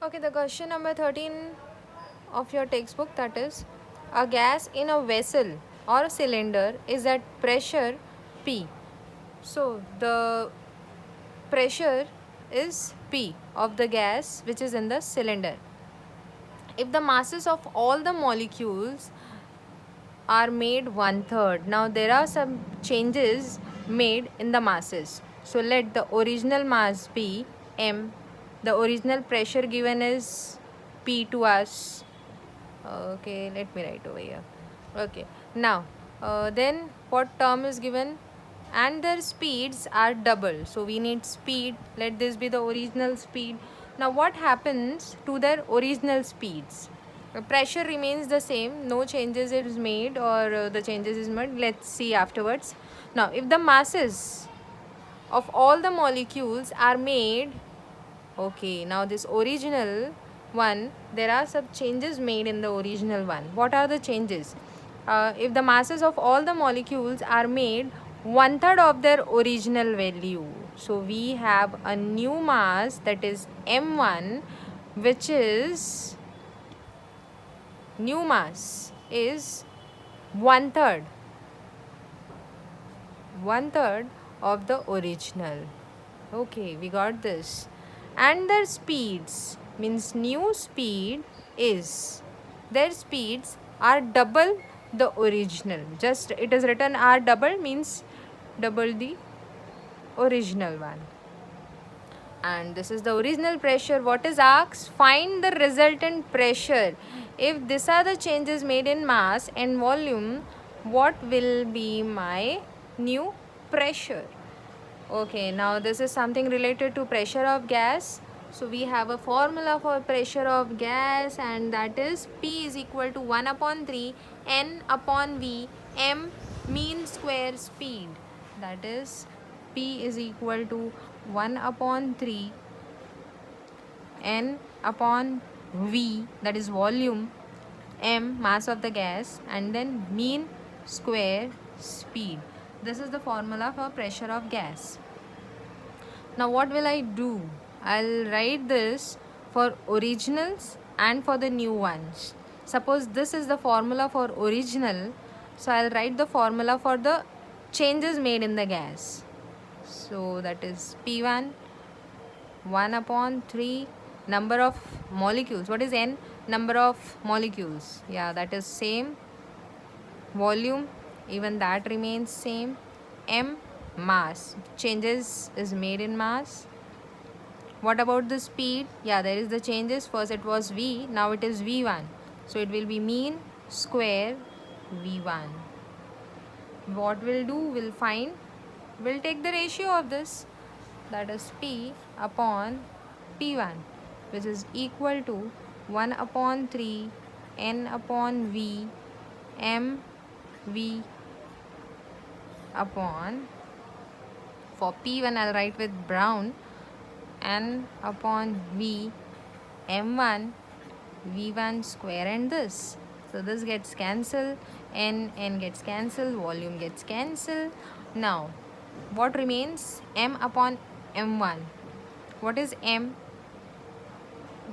Okay, the question number 13 of your textbook, that is, a gas in a vessel or a cylinder is at pressure P. So, the pressure is P of the gas which is in the cylinder. If the masses of all the molecules are made one third. Now there are some changes made in the masses. So let the original mass be m. The original pressure given is P to us. Okay, let me write over here. Okay, now then what term is given? And their speeds are double. So we need speed. Let this be the original speed. Now what happens to their original speeds? Pressure remains the same, no changes is made, or the changes is made. Let's see afterwards. Now if the masses of all the molecules are made, okay, now this original one, there are some changes made in the original one. What are the changes? If the masses of all the molecules are made one third of their original value, so we have a new mass, that is m1, which is new mass is one third of the original. Okay, we got this. And their speeds means new speed is, their speeds are double the original. Just it is written r double means double the original one. And this is the original pressure. What is asked? Find the resultant pressure. If these are the changes made in mass and volume, what will be my new pressure? Okay, now this is something related to pressure of gas. So we have a formula for pressure of gas, and that is P is equal to 1 upon 3 N upon V M mean square speed. That is P is equal to 1 upon 3 N upon V, that is volume, M mass of the gas, and then mean square speed. This is the formula for pressure of gas. Now what will I do? I'll write this for originals and for the new ones. Suppose this is the formula for original, so I'll write the formula for the changes made in the gas. So that is P1 1 upon 3 number of molecules. What is N? Number of molecules. Yeah, that is same. Volume, even that remains same. M, mass. Changes is made in mass. What about the speed? Yeah, there is the changes. First it was V, now it is V1. So it will be mean square V1. What we'll do, we'll take the ratio of this, that is P upon P1, which is equal to 1 upon 3 N upon V M V upon, for P1 I'll write with brown, N upon V M1 V1 square, and this. So this gets cancelled, N gets cancelled, volume gets cancelled. Now what remains? M upon M1. What is M?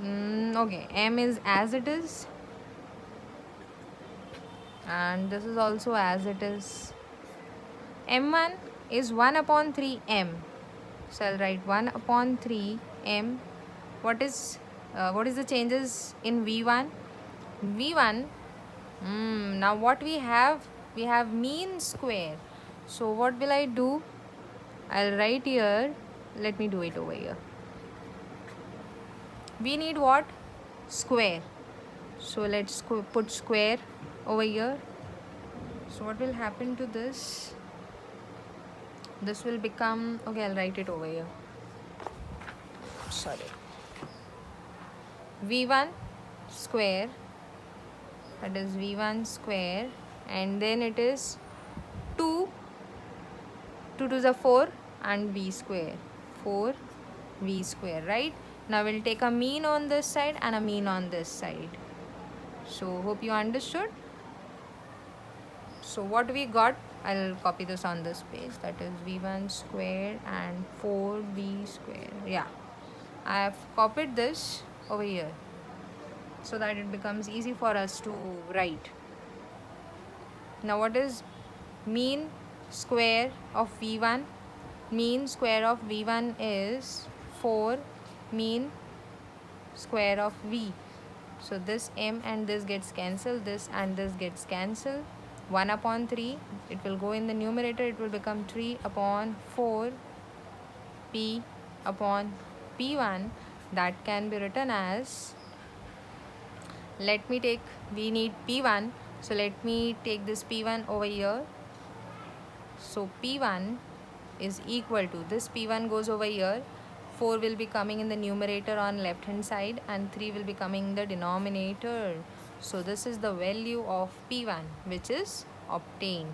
Okay, M is as it is, and this is also as it is. M1 is 1 upon 3 M. So I'll write 1 upon 3 M. What is the changes in V1? V1, now what we have? We have mean square. So what will I do? I'll write here. Let me do it over here. We need what? Square. So let's put square over here. So what will happen to this? This will become, okay, I'll write it over here. Sorry. V1 square, that is V1 square, and then it is 2 to the 4 and V square, 4 V square, right? Now we'll take a mean on this side and a mean on this side. So hope you understood. So what we got, I'll copy this on this page, that is V1 square and 4V square. Yeah, I have copied this. over here, so that it becomes easy for us to write. Now what is mean square of V1? Mean square of V1 is 4 mean square of V. So this m and this gets cancelled, this and this gets cancelled. 1 upon 3, it will go in the numerator, it will become 3 upon 4 p upon p1. That can be written as, we need p1, so let me take this p1 over here. So p1 is equal to, this p1 goes over here, 4 will be coming in the numerator on left hand side and 3 will be coming in the denominator. So this is the value of p1 which is obtained.